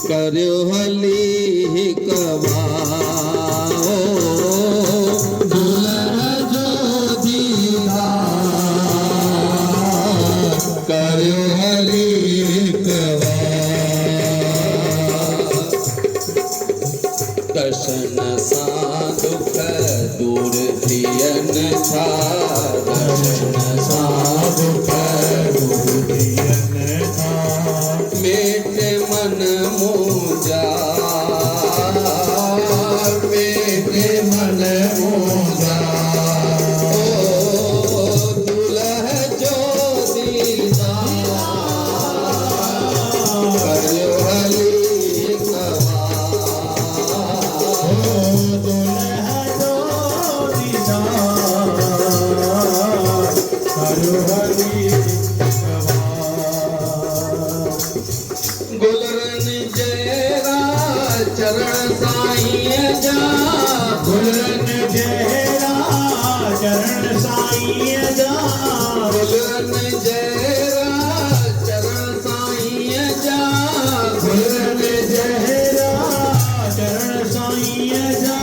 કર્યો હલી કવાઓ દુલ્હન જો દીદાર કર્યો હલી કવાઓ દર્શન સા દુઃખ દૂર થિયન છા દર્શન સા દુઃખ દૂર થિયન છા મેટે મન મૂંઝા મેટે મન મૂંઝા ઓ દુલ્હ જો દીદાર કર્યો હલી કવાઓ દુલ્હ જો દીદાર કર્યો હલી गुलरन जयरा चरण साईं जा गुलरन जयरा चरण साईं जा गुलरन जयरा चरण साईं जा गुलरन जयरा चरण साईं जा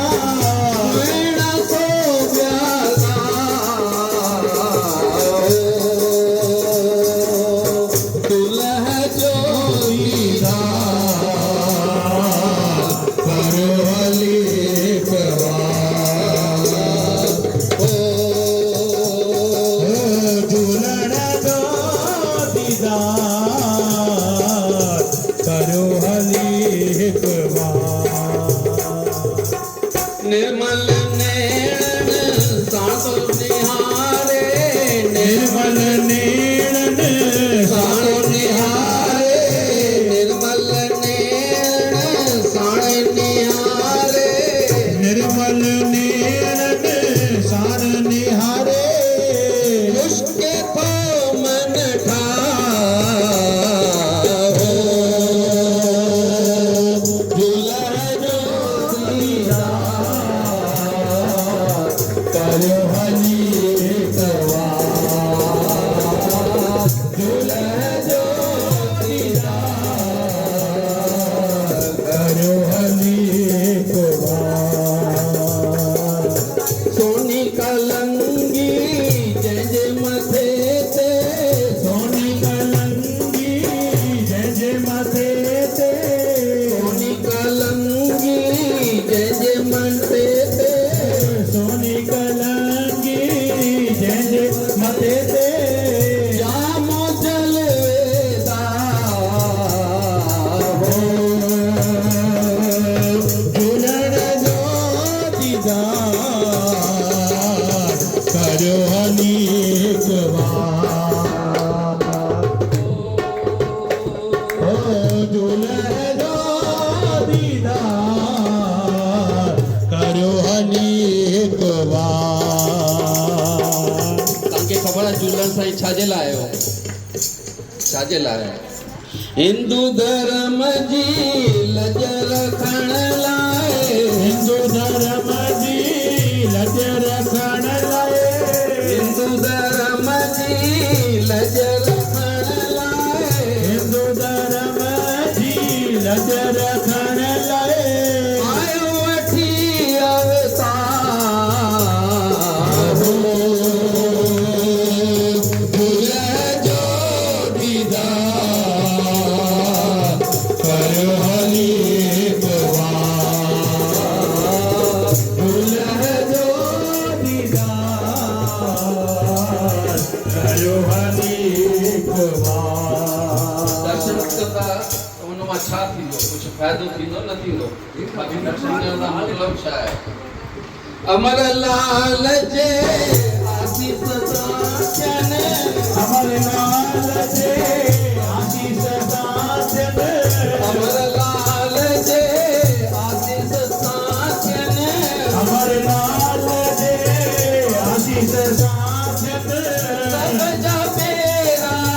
वीणा को दुल्ह जो निर्मल नैन सासो निहारे निर्मल नैन सासो निहारे निर्मल नैन साण निहारे निर्मल नैन साण निहारे उसके मन ठाओ दुल्हा जो કર્યો હલી કવાઓ દુલ્હ જો દીદાર કર્યો હલી કવાઓ સોની કલંગી જય જય મથે તે સોની કલંગી જય જય મથે તે સોની કલંગી જય જય મથે તે સોની કલંગી જય જય મથે તે જામો જલવેદાર હો દુલ્હન જો દીદાર કર્યો હલી કવાઓ ઓ દુલ્હન જો દીદાર કર્યો હલી કારણ કે ખબર ઝુલણ સાઈ છાજેલા આવ્યો છાજેલા આવ્યો હિન્દુ ધર્મ જી લજ રખણ લાય હિન્દુ ધર્મ જી લજ રખણ લાય હિન્દુ ધર્મ જી લજ રખણ લાય હિન્દુ ધર્મ જી લજ રખણ લાય આયો અઠી અવતાર દર્શન કરતા મનમાં છા થીંદો कुछ ફાયદો થીંદો ન થીંદો બાકી દર્શન કરતા મતલબ છે અમર લાલ જે આશીષ સાચન અમર લાલ જે આશીષ સાચન અમર લાલ જે આશીષ સાચન અમર લાલ જે આશીષ સાચન સજા મેરા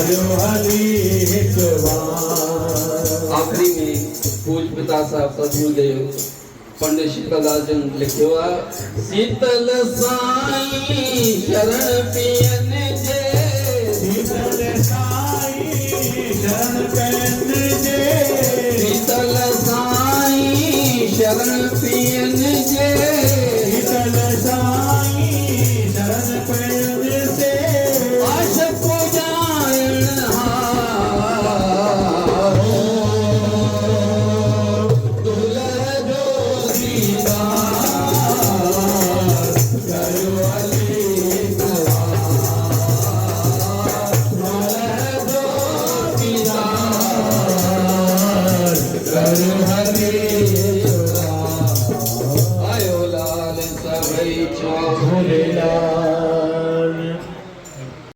हरियो हली हिक बार। आखिरी में पूज पिता साहब सदगुरुदेव पंडित शीतलदास जी ने लिखियो आहे शीतल साईं शरण पियन जे